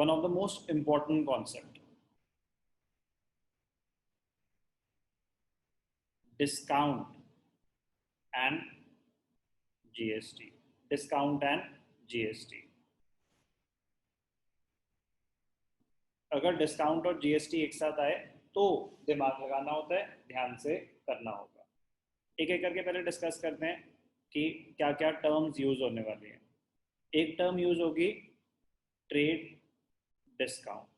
one of the most important concept, discount and GST. Discount and GST. अगर discount और GST एक साथ आए तो दिमाग लगाना होता है, ध्यान से करना होगा. एक एक करके पहले डिस्कस करते हैं कि क्या क्या टर्म्स यूज होने वाली हैं. एक टर्म यूज होगी ट्रेड डिस्काउंट.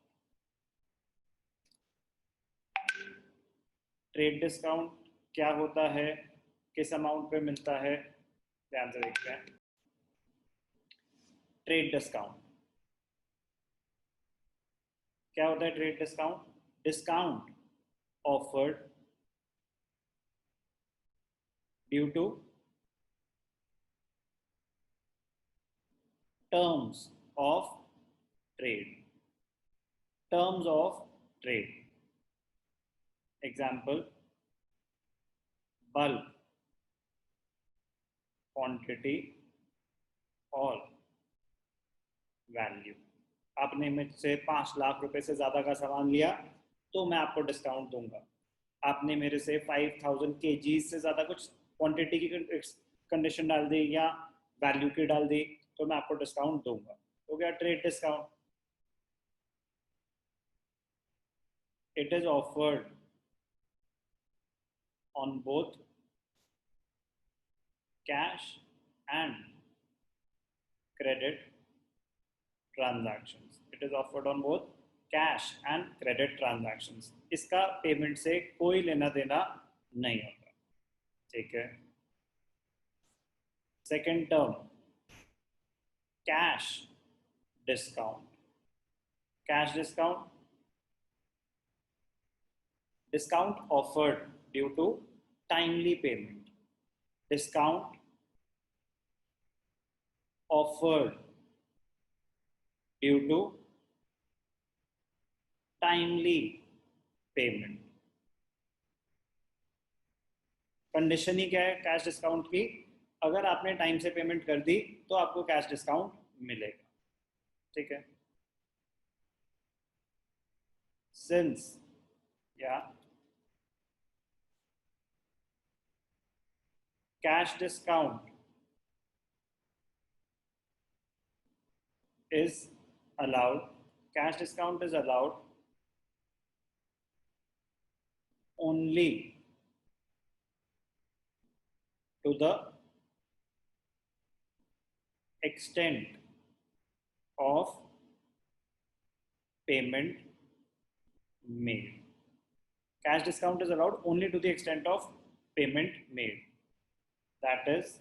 ट्रेड डिस्काउंट क्या होता है, किस अमाउंट पे मिलता है, ध्यान से देखते हैं. ट्रेड डिस्काउंट क्या होता है? Trade discount, discount offered due to terms of trade. Terms of trade, example bulk, quantity और वैल्यू. आपने मुझसे 5 लाख रुपए से ज्यादा का सामान लिया तो मैं आपको डिस्काउंट दूंगा. आपने मेरे से 5000 kg से ज्यादा कुछ क्वांटिटी की कंडीशन डाल दी या वैल्यू की डाल दी तो मैं आपको डिस्काउंट दूंगा. तो क्या trade discount? It is offered on both cash and credit transactions. It is offered on both cash and credit transactions. इसका पेमेंट से कोई लेना देना नहीं होता. ठीक है. Second term cash discount. Cash discount, discount offered due to timely payment. Discount offered due to timely payment. Condition ही क्या है कैश डिस्काउंट की? अगर आपने टाइम से पेमेंट कर दी तो आपको कैश डिस्काउंट मिलेगा. ठीक है. सिंस या cash discount is allowed, cash discount is allowed only to the extent of payment made. Cash discount is allowed only to the extent of payment made. That is,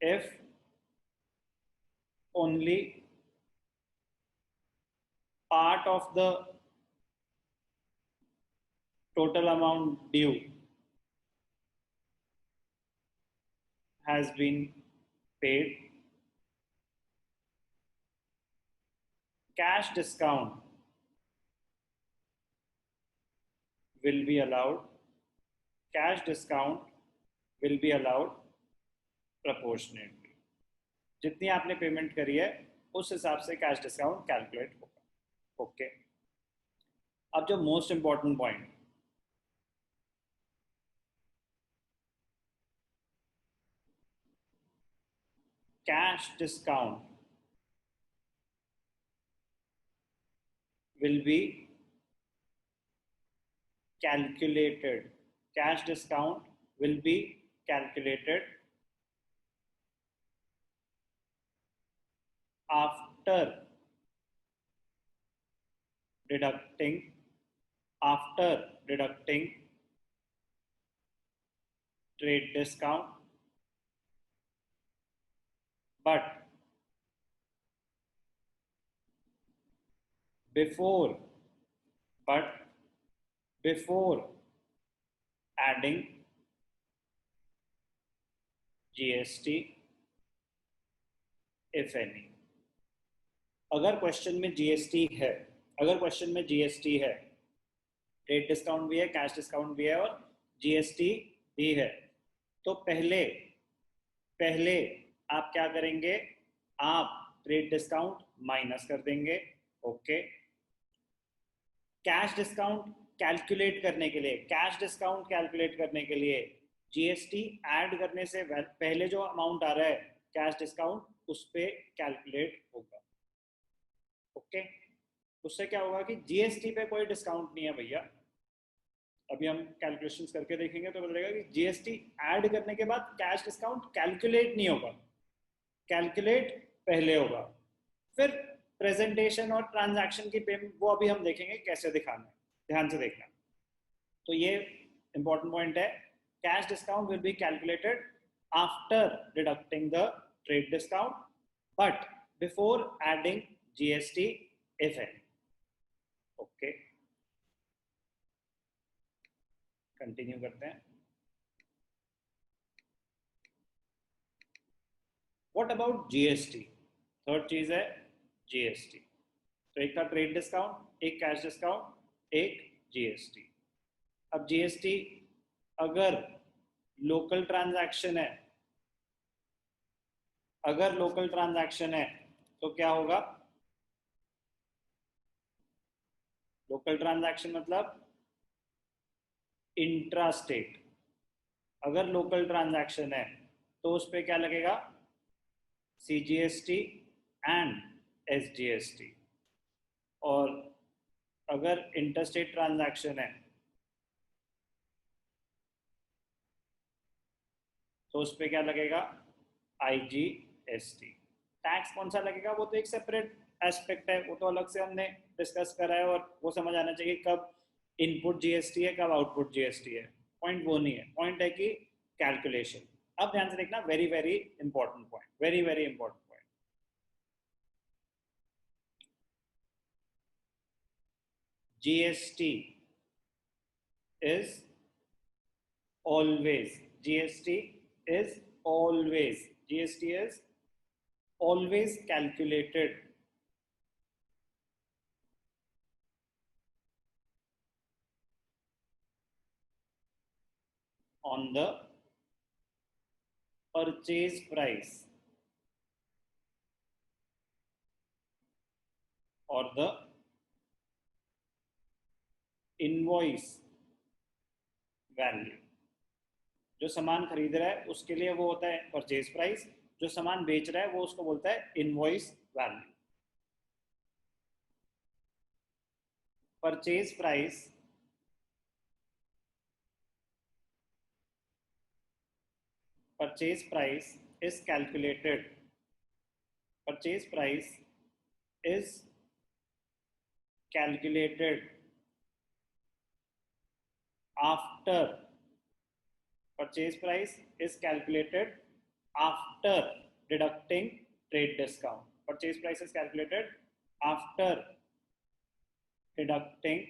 if only part of the total amount due has been paid, cash discount will be allowed. Cash discount will be allowed proportionately. जितनी आपने payment करी है उस हिसाब से cash discount calculate होगा. Okay. अब जो most important point, cash discount will be calculated. Cash discount will be calculated after deducting trade discount, but before adding GST if any. अगर क्वेश्चन में जीएसटी है, ट्रेड डिस्काउंट भी है, cash discount भी है और जीएसटी भी है, तो पहले आप क्या करेंगे? आप ट्रेड डिस्काउंट माइनस कर देंगे। ओके, कैश डिस्काउंट कैलकुलेट करने के लिए, कैश डिस्काउंट कैलकुलेट करने के लिए जीएसटी ऐड करने से पहले जो अमाउंट आ रहा है कैश डिस्काउंट उस पे कैलकुलेट होगा। ओके, उससे क्या होगा कि जीएसटी पे कोई डिस्काउंट नहीं है भैया। अभी हम कैलकुलेशंस करके देखेंगे तो बताएगा कि जीएसटी ऐड करने के बाद कैश डिस्काउंट कैलकुलेट नहीं होगा, कैलकुलेट पहले होगा। फिर प्रेजेंटेशन और ट्रांजैक्शन की पेमेंट वो अभी हम देखेंगे कैसे दिखाना है, ध्यान से देखना। तो ये इंपॉर्टेंट पॉइंट है, cash discount will be calculated after deducting the trade discount but before adding GST if any. Okay, continue करते हैं। What about GST? थर्ड चीज है जीएसटी। तो एक था ट्रेड डिस्काउंट, एक कैश डिस्काउंट, एक जीएसटी। अब जीएसटी अगर लोकल ट्रांजैक्शन है, अगर लोकल ट्रांजैक्शन है तो क्या होगा? लोकल ट्रांजैक्शन मतलब इंट्रा स्टेट। अगर लोकल ट्रांजैक्शन है तो उस पर क्या लगेगा? CGST and SGST. और अगर इंटरस्टेट ट्रांजैक्शन है तो उस पर क्या लगेगा? आईजीएसटी। टैक्स कौन सा लगेगा वो तो एक सेपरेट एस्पेक्ट है, वो तो अलग से हमने डिस्कस करा है और वो समझ आना चाहिए कब इनपुट जीएसटी है कब आउटपुट जीएसटी है। पॉइंट वो नहीं है, पॉइंट है कि कैलकुलेशन। अब ध्यान से देखना, very very important point, very very important point. GST is always, GST is always, GST is always calculated on the purchase price or the invoice value। जो सामान खरीद रहा है उसके लिए वो होता है परचेज प्राइस, जो सामान बेच रहा है वो उसको बोलता है invoice value. Purchase price is calculated, purchase price is calculated after, purchase price is calculated after deducting trade discount, purchase price is calculated after deducting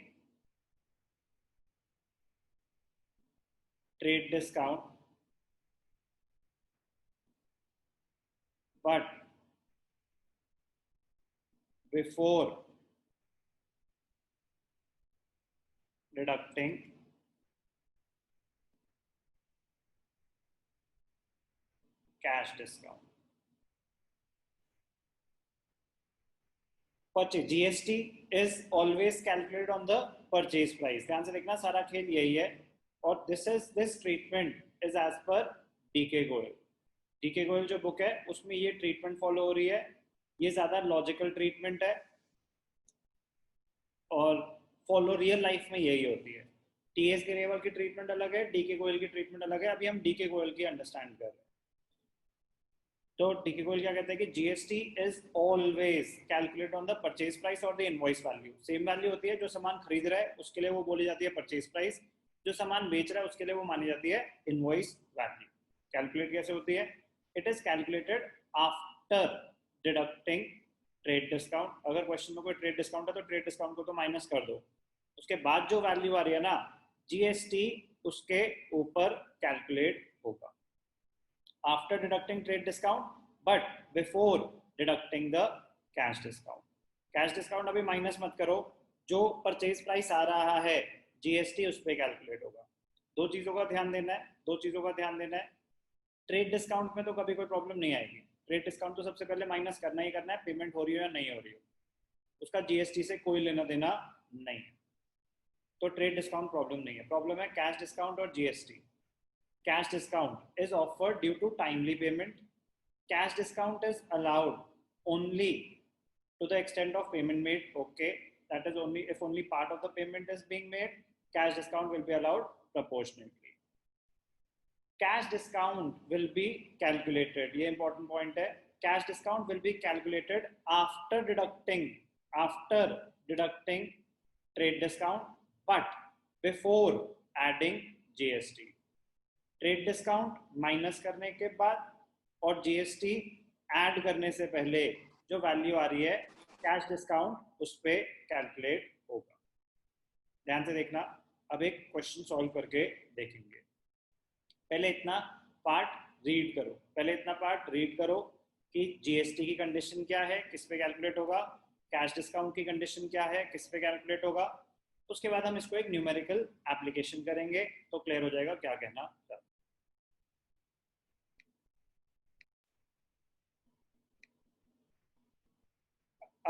trade discount but before deducting cash discount। Purchase GST is always calculated on the purchase price। ध्यान से देखना, सारा खेल यही है। और this treatment is as per D K Goyal. D K Goyal जो book है उसमें ये ट्रीटमेंट फॉलो हो रही है। ये ज्यादा लॉजिकल ट्रीटमेंट है और फॉलो रियल लाइफ में यही होती है। टीएस ग्रेवल की ट्रीटमेंट अलग है, डीके गोयल की ट्रीटमेंट अलग है। अभी हम डीके गोयल की अंडरस्टैंड कर रहे हैं। तो डीके गोयल क्या कहते हैं कि GST is always calculate on the purchase price और the invoice value. Same value होती है, जो सामान खरीद रहा है उसके लिए वो बोली जाती है परचेज प्राइस, जो सामान बेच रहा है उसके लिए वो मानी जाती है इनवॉइस वैल्यू। कैलकुलेट कैसे होती है? It is calculated after deducting trade discount. अगर क्वेश्चन में कोई ट्रेड डिस्काउंट है तो ट्रेड डिस्काउंट को तो माइनस कर दो, उसके बाद जो वैल्यू आ रही है ना जीएसटी उसके ऊपर कैलकुलेट होगा after deducting trade discount but before deducting the cash discount. Cash discount अभी माइनस मत करो, जो परचेज प्राइस आ रहा है जीएसटी उस पर कैलकुलेट होगा। दो चीजों का ध्यान देना है, दो चीजों का ध्यान देना है। ट्रेड डिस्काउंट में तो कभी कोई प्रॉब्लम नहीं आएगी, ट्रेड डिस्काउंट तो सबसे पहले माइनस करना ही करना है, पेमेंट हो रही हो या नहीं हो रही हो, उसका जीएसटी से कोई लेना देना नहीं है, तो ट्रेड डिस्काउंट प्रॉब्लम नहीं है। प्रॉब्लम है कैश डिस्काउंट और GST. Cash discount is offered due to timely payment. Cash discount is allowed only to the extent of payment made. Okay, that is only if only part of the payment is being made, cash discount will be allowed proportionately. Cash discount will be calculated, ये important point है, cash discount will be calculated after deducting trade discount but before adding GST. Trade discount minus करने के बाद और GST add करने से पहले जो वैल्यू आ रही है कैश डिस्काउंट उस पर कैलकुलेट होगा। ध्यान से देखना, अब एक क्वेश्चन सॉल्व करके देखेंगे। पहले इतना पार्ट रीड करो कि जीएसटी की कंडीशन क्या है, किस पे कैलकुलेट होगा, कैश डिस्काउंट की कंडीशन क्या है, किस पे कैलकुलेट होगा। उसके बाद हम इसको एक न्यूमेरिकल एप्लीकेशन करेंगे तो क्लियर हो जाएगा क्या कहना था।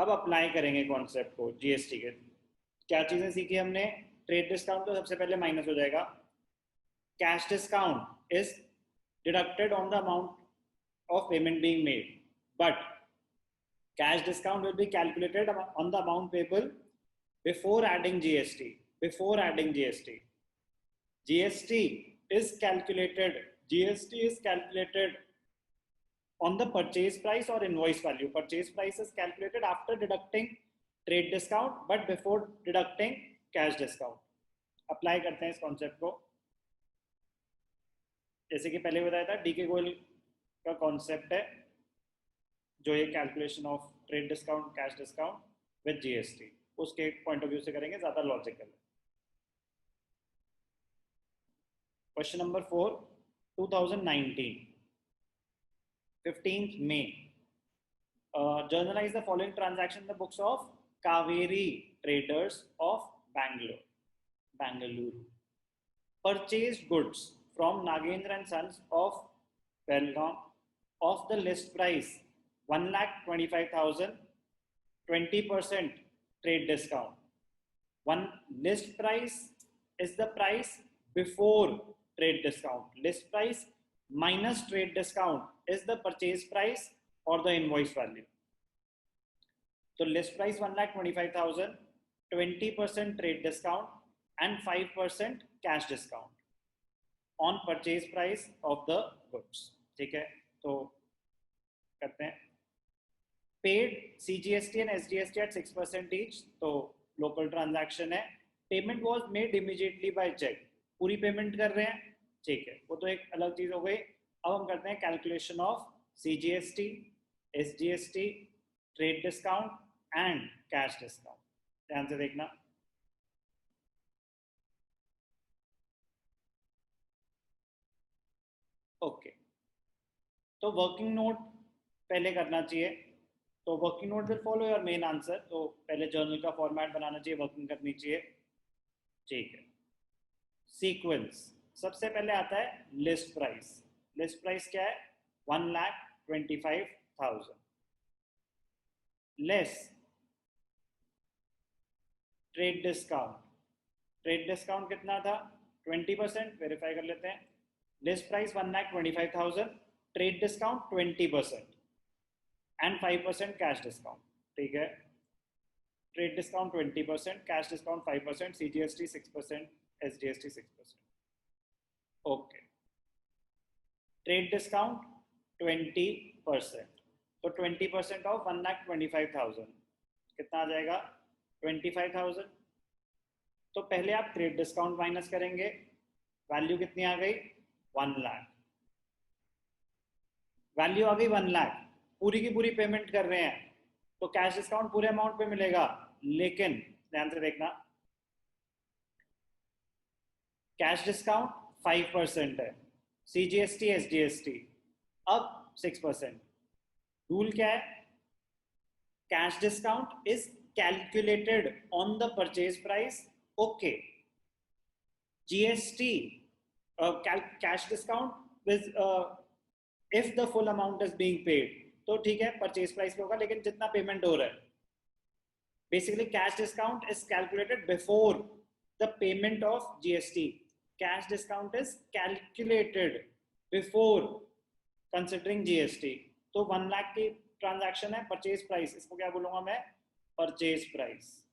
अब अप्लाई करेंगे कॉन्सेप्ट को जीएसटी के। क्या चीजें सीखी हमने, ट्रेड डिस्काउंट तो सबसे पहले माइनस हो जाएगा, cash discount is deducted on the amount of payment being made but cash discount will be calculated on the amount payable before adding GST. GST is calculated on the purchase price or invoice value. Purchase price is calculated after deducting trade discount but before deducting cash discount. Apply करते हैं इस concept को। जैसे कि पहले बताया था, DK Goyal का कॉन्सेप्ट है जो ये calculation of trade discount cash discount with GST, उसके पॉइंट ऑफ व्यू से करेंगे, ज्यादा लॉजिकल है। Question number 4, 2019 15th May. Journalize the following transaction in the books of Kaveri Traders of Bangalore. Purchased goods from Nagendra and Sons of Belgaum of the list price 1,25,000, 20% trade discount. One list price is the price before trade discount. List price minus trade discount is the purchase price or the invoice value. So list price 1,25,000, 20% trade discount and 5% cash discount on purchase price of the goods. ठीक है, तो करते हैं। Paid CGST and SGST at 6% each, तो local transaction है। Payment was made immediately by check, पूरी payment कर रहे हैं, ठीक है, वो तो एक अलग चीज हो गई। अब हम करते हैं calculation of CGST, SGST, trade discount and cash discount. ध्यान से देखना, ओके। तो वर्किंग नोट पहले करना चाहिए, तो working note will follow your main answer. तो पहले जर्नल का फॉर्मेट बनाना चाहिए, वर्किंग करनी चाहिए, ठीक है। सीक्वेंस, सबसे पहले आता है लिस्ट प्राइस। लिस्ट प्राइस क्या है, 1,25,000 less trade discount. Trade discount कितना था, 20%, वेरीफाई कर लेते हैं। List price 1,25,000, trade discount 20% and 5% cash discount, ठीक है। Trade discount 20%, cash discount 5%, CGST 6%, SGST 6%, okay. Trade discount 20%, तो 20% ऑफ 1,25,000 कितना आ जाएगा, 25,000। तो पहले आप ट्रेड डिस्काउंट माइनस करेंगे, वैल्यू कितनी आ गई, 1 लाख। वैल्यू आ गई 1 लाख, पूरी की पूरी पेमेंट कर रहे हैं तो कैश डिस्काउंट पूरे अमाउंट पे मिलेगा, लेकिन ध्यान से देखना, कैश डिस्काउंट 5% है, सीजीएसटी एसजीएसटी अब 6%। रूल क्या है, cash discount is calculated on the purchase price, okay. GST cash discount is if the full amount is being paid, तो ठीक है परचेज प्राइस पे होगा, लेकिन जितना पेमेंट हो रहा है, basically cash discount is calculated before the payment of GST. Cash discount is calculated before considering GST. तो 1 लाख की ट्रांजैक्शन है, परचेज प्राइस, इसको क्या बोलूंगा मैं, परचेज प्राइस.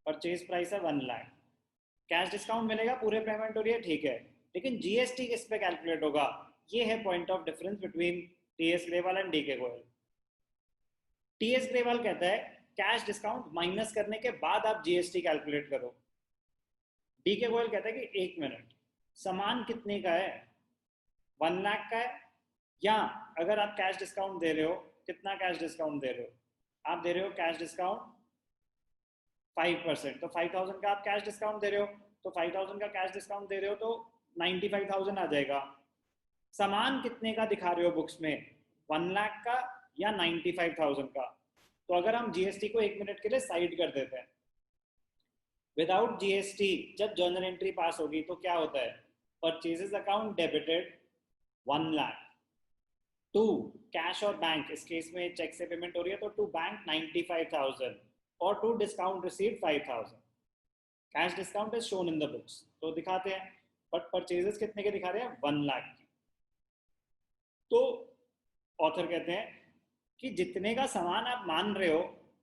परचेज प्राइस है 1 लाख. कैश डिस्काउंट मिलेगा, पूरे पेमेंट हो रही है, ठीक है, लेकिन जीएसटी किस पे कैलकुलेट होगा? ये है point of difference between T S Grewal and D K Goyal. T S Grewal कहता है कैश डिस्काउंट माइनस करने के बाद आप जीएसटी कैलकुलेट करो. डीके गोयल कहता है कि 1 मिनट, सामान कितने का है, 1 लाख का है, या अगर आप कैश डिस्काउंट दे रहे हो, कितना कैश डिस्काउंट दे रहे हो, आप दे रहे हो कैश डिस्काउंट 5%, तो 5,000 का आप कैश डिस्काउंट दे रहे हो, तो 5,000 का कैश डिस्काउंट दे रहे हो तो 95,000 आ जाएगा. सामान कितने का दिखा रहे हो बुक्स में, 1 लाख का या 95,000 का. तो अगर हम जीएसटी को 1 मिनट के लिए साइड कर देते हैं, विदाउट जीएसटी जब जर्नल एंट्री पास होगी तो क्या होता है, purchases account debited 1 lakh to cash और बैंक, इस केस में चेक से पेमेंट हो रही है तो टू बैंक 95,000 और to discount receive 5,000. Cash discount is shown in the books, तो दिखाते हैं, बट परचेजेस कितने के दिखा रहे हैं, 1 लाख की. तो ऑथर कहते हैं कि जितने का सामान आप मान रहे हो,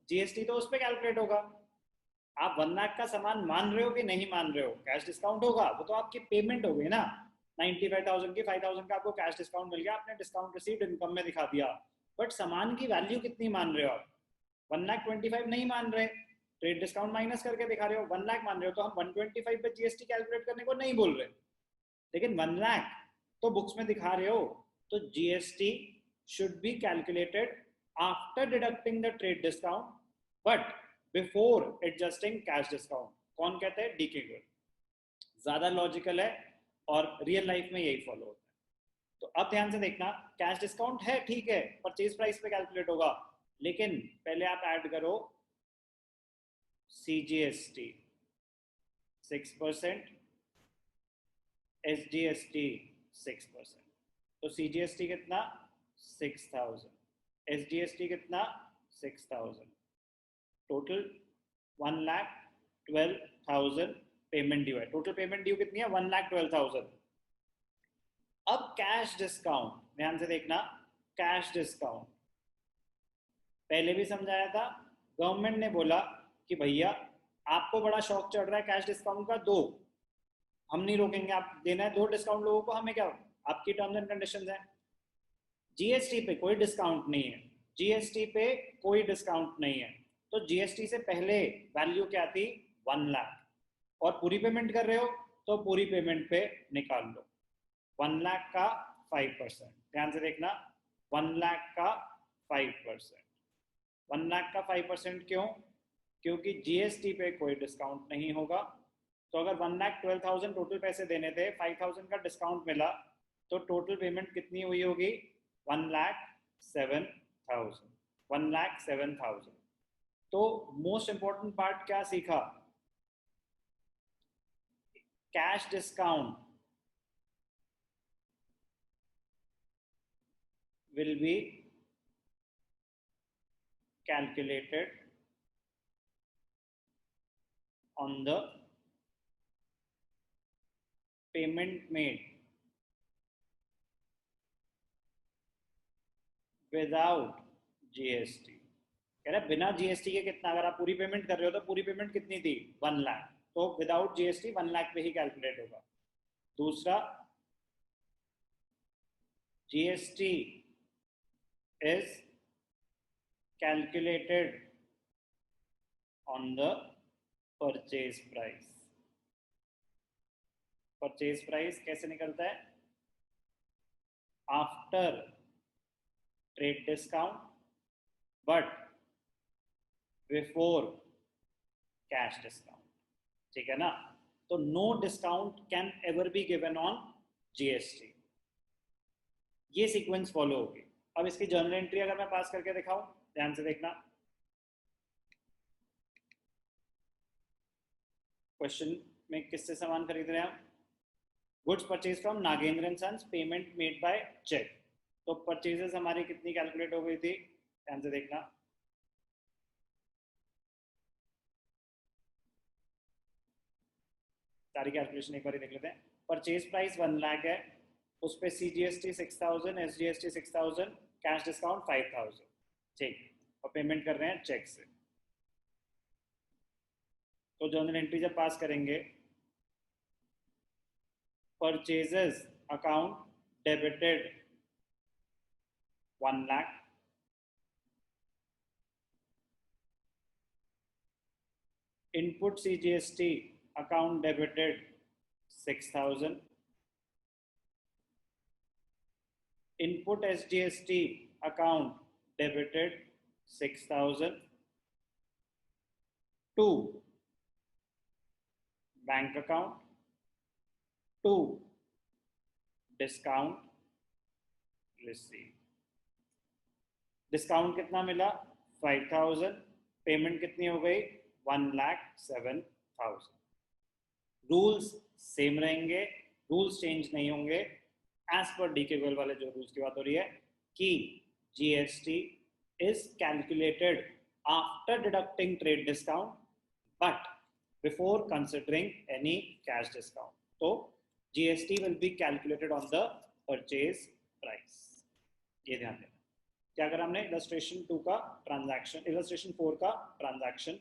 जीएसटी तो उस पर कैलकुलेट होगा. आप 1 लाख का सामान मान रहे हो कि नहीं मान रहे हो, कैश डिस्काउंट होगा, वो तो आपकी पेमेंट हो गई ना. 95,000 की 5,000 का आपको कैश डिस्काउंट मिल गया, आपने डिस्काउंट रिसीव्ड इनकम में दिखा दिया, बट सामान की वैल्यू कितनी मान रहे हो आप, 1,25,000 नहीं मान रहे, ट्रेड डिस्काउंट माइनस करके दिखा रहे हो, 1 लाख मान रहे हो, तो हम 125 पे जीएसटी कैलकुलेट करने को नहीं बोल रहे, लेकिन 1 लाख तो बुक्स में दिखा रहे हो, तो GST should be calculated after deducting the trade discount but before adjusting cash discount. कौन कहते हैं, डीके गोयल. ज्यादा लॉजिकल है और रियल लाइफ में यही फॉलो होता है. तो अब ध्यान से देखना, कैश डिस्काउंट है ठीक है, परचेज प्राइस पे कैलकुलेट होगा, लेकिन पहले आप ऐड करो सीजीएसटी 6%, एसजीएसटी 6%. तो सीजीएसटी कितना, 6,000, एसजीएसटी कितना, 6,000, टोटल 1,12,000 पेमेंट ड्यू है. टोटल पेमेंट ड्यू कितनी है, 1,12,000. अब कैश डिस्काउंट, ध्यान से देखना, कैश डिस्काउंट पहले भी समझाया था, गवर्नमेंट ने बोला कि भैया आपको बड़ा शौक चढ़ रहा है कैश डिस्काउंट का, दो, हम नहीं रोकेंगे, आप देना है दो डिस्काउंट लोगों को, हमें क्या, आपकी टर्म्स एंड कंडीशंस है. जीएसटी पे कोई डिस्काउंट नहीं है, जीएसटी पे कोई डिस्काउंट नहीं है, तो जीएसटी से पहले वैल्यू क्या थी, 1 लाख, और पूरी पेमेंट कर रहे हो तो पूरी पेमेंट पे निकाल लो. 1 लाख का 5%, ध्यान से देखना, 1 लाख का 5%, 1 लाख का 5% क्यों, क्योंकि जीएसटी पे कोई डिस्काउंट नहीं होगा. तो अगर 1,12,000 टोटल पैसे देने थे, 5,000 का डिस्काउंट मिला, तो टोटल पेमेंट कितनी हुई होगी, 1,07,000, 1,07,000. तो मोस्ट इंपॉर्टेंट पार्ट क्या सीखा, cash discount will be calculated on the payment made without GST. कह रहा बिना जीएसटी के कितना, अगर आप पूरी पेमेंट कर रहे हो तो पूरी पेमेंट कितनी थी, 1 लाख, तो विदाउट जीएसटी 1 लाख पे ही कैलकुलेट होगा. दूसरा, GST is calculated on the purchase price. Purchase price कैसे निकलता है, after trade discount but before cash discount, ठीक है ना. तो no discount can ever be given on GST. ये सीक्वेंस फॉलो होगी. अब इसकी जर्नल एंट्री अगर मैं पास करके दिखाऊं, ध्यान से देखना, क्वेश्चन में किससे सामान खरीद रहे हैं हम, goods purchase from Nagendra and sons, payment made by cheque. तो परचेजेस हमारी कितनी कैलकुलेट हो गई थी, ध्यान से देखना। सारी कैलकुलेशन एक बार देख लेते हैं। परचेज प्राइस 1 लाख है, उस पे CGST 6000, SGST 6000, कैश डिस्काउंट 5000, ठीक। और पेमेंट कर रहे हैं चेक से। तो जर्नल एंट्री जब पास करेंगे, purchases account debited 1 lakh, input CGST account debited 6000, input SGST account debited 6000 to bank account to discount receipt। Discount कितना मिला 5000, पेमेंट कितनी हो गई 1,07,000। रूल्स सेम रहेंगे, रूल्स चेंज नहीं होंगे। एज पर डीके गोयल वाले जो रूल्स की बात हो रही है कि GST is calculated after deducting trade discount but before considering any cash discount. तो GST will be calculated on the purchase price, ये ध्यान देना। क्या करा हमने, इलस्ट्रेशन 2 का ट्रांजैक्शन, इलस्ट्रेशन 4 का ट्रांजैक्शन